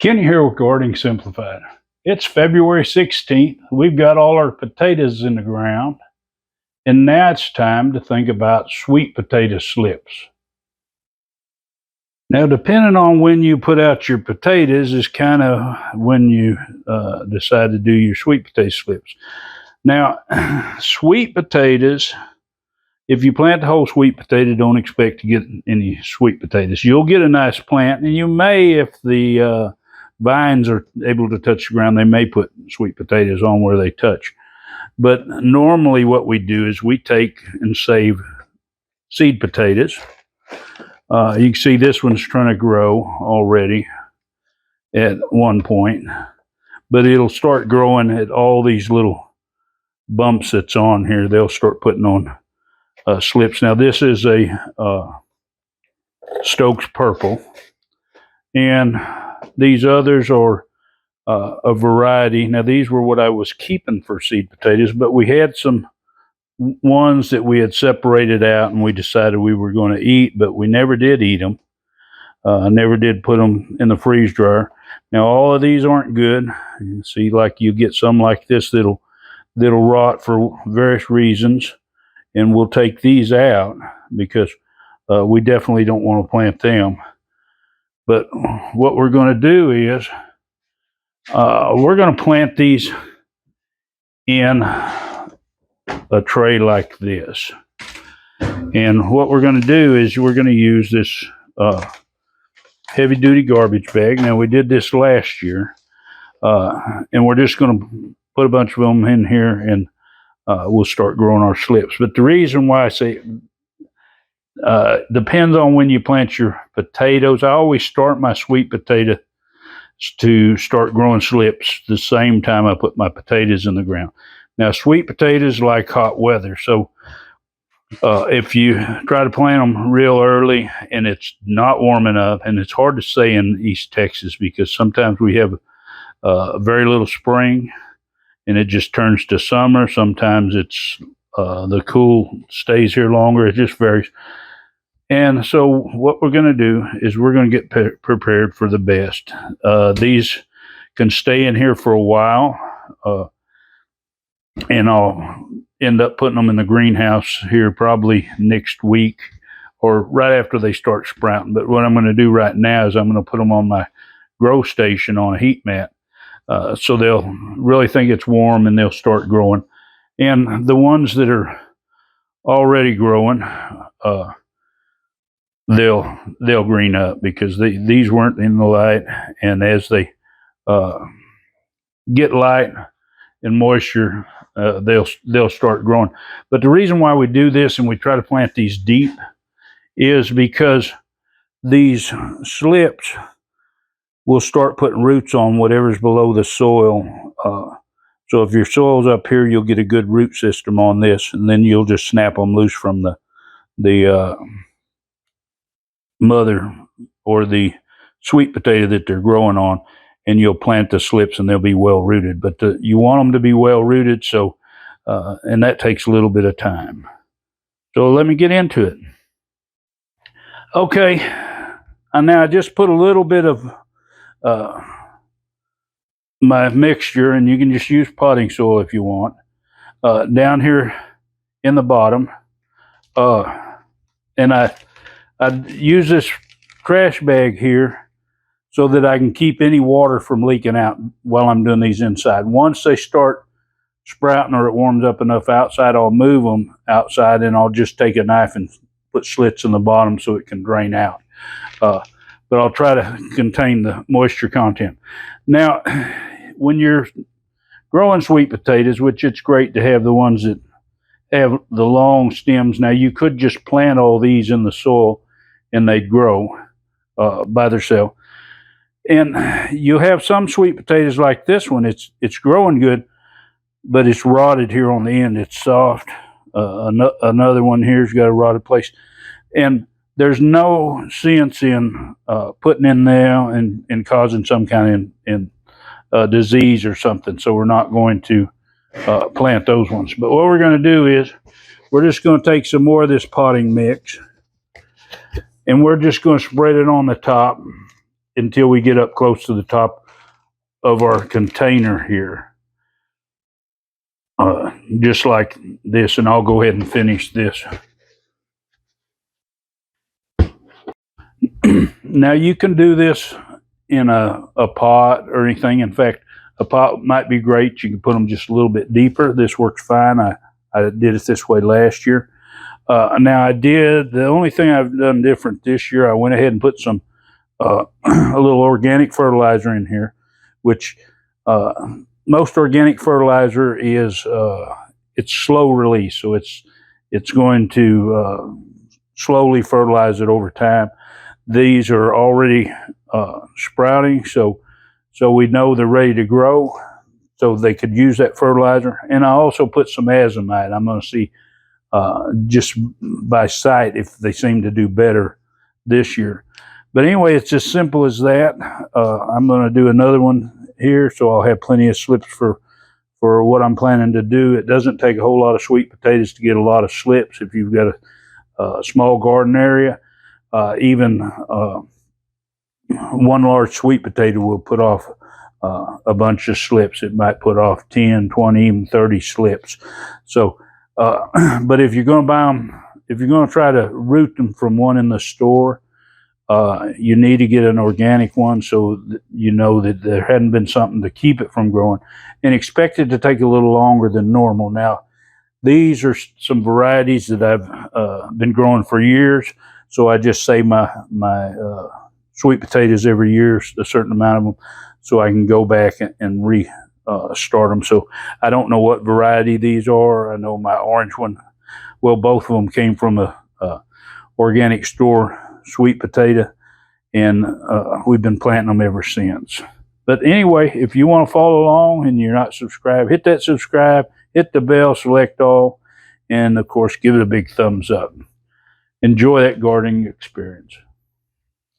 Kenny here with Gardening Simplified. It's February 16th. We've got all our potatoes in the ground, and now it's time to think about sweet potato slips. Now, depending on when you put out your potatoes is kind of when you decide to do your sweet potato slips. Now, sweet potatoes, if you plant the whole sweet potato, don't expect to get any sweet potatoes. You'll get a nice plant, and you may, if the vines are able to touch the ground, they may put sweet potatoes on where they touch. But normally what we do is we take and save seed potatoes. You can see this one's trying to grow already at one point, but it'll start growing at all these little bumps that's on here. They'll start putting on slips. Now this is a Stokes Purple, and these others are a variety. Now these were what I was keeping for seed potatoes, but we had some ones that we had separated out and we decided we were going to eat, but we never did eat them. Never did put them in the freeze dryer. Now all of these aren't good. You see, like you get some like this that'll rot for various reasons, and we'll take these out because we definitely don't want to plant them. But what we're going to do is we're going to plant these in a tray like this. And what we're going to do is we're going to use this heavy duty garbage bag. Now we did this last year, and we're just going to put a bunch of them in here, and we'll start growing our slips. But the reason why I say depends on when you plant your potatoes. I always start my sweet potato to start growing slips the same time I put my potatoes in the ground. Now, sweet potatoes like hot weather. So if you try to plant them real early and it's not warm enough, and it's hard to say in East Texas because sometimes we have very little spring and it just turns to summer. Sometimes it's the cool stays here longer. It just varies. And so what we're going to do is we're going to get prepared for the best. These can stay in here for a while, and I'll end up putting them in the greenhouse here probably next week or right after they start sprouting. But what I'm going to do right now is I'm going to put them on my grow station on a heat mat, so they'll really think it's warm and they'll start growing. And the ones that are already growing, they'll green up because these weren't in the light, and as they get light and moisture, they'll start growing. But the reason why we do this and we try to plant these deep is because these slips will start putting roots on whatever's below the soil. So if your soil's up here, you'll get a good root system on this, and then you'll just snap them loose from the mother or the sweet potato that they're growing on, and you'll plant the slips and they'll be well rooted. But you want them to be well rooted, so and that takes a little bit of time. So let me get into it. Okay, and now I just put a little bit of my mixture, and you can just use potting soil if you want, down here in the bottom, and I use this trash bag here so that I can keep any water from leaking out while I'm doing these inside. Once they start sprouting or it warms up enough outside, I'll move them outside, and I'll just take a knife and put slits in the bottom so it can drain out. But I'll try to contain the moisture content. Now, when you're growing sweet potatoes, which it's great to have the ones that have the long stems. Now, you could just plant all these in the soil and they'd grow by themselves. And you have some sweet potatoes like this one. It's growing good, but it's rotted here on the end. It's soft. Another one here's got a rotted place. And there's no sense in putting in there and causing some kind of disease or something. So we're not going to plant those ones. But what we're going to do is we're just going to take some more of this potting mix, and we're just going to spread it on the top until we get up close to the top of our container here. Just like this, and I'll go ahead and finish this. Now you can do this in a pot or anything. In fact, a pot might be great. You can put them just a little bit deeper. This works fine. I did it this way last year. Now the only thing I've done different this year, I went ahead and put some a little organic fertilizer in here, which most organic fertilizer is it's slow release, so it's going to slowly fertilize it over time. These are already sprouting, so we know they're ready to grow, so they could use that fertilizer. And I also put some azomite. I'm going to see just by sight if they seem to do better this year. But anyway, it's as simple as that. I'm going to do another one here, so I'll have plenty of slips for what I'm planning to do. It doesn't take a whole lot of sweet potatoes to get a lot of slips if you've got a small garden area. Even one large sweet potato will put off a bunch of slips. It might put off 10, 20, even 30 slips. So, but if you're going to buy them, if you're going to try to root them from one in the store, you need to get an organic one, so you know that there hadn't been something to keep it from growing, and expect it to take a little longer than normal. Now, these are some varieties that I've been growing for years, so I just save my sweet potatoes every year, a certain amount of them, so I can go back and restart them. So I don't know what variety these are. I know my orange one, well, both of them came from a organic store sweet potato, and we've been planting them ever since. But anyway, if you want to follow along and you're not subscribed, hit that subscribe, hit the bell, select all, and of course give it a big thumbs up. Enjoy that gardening experience.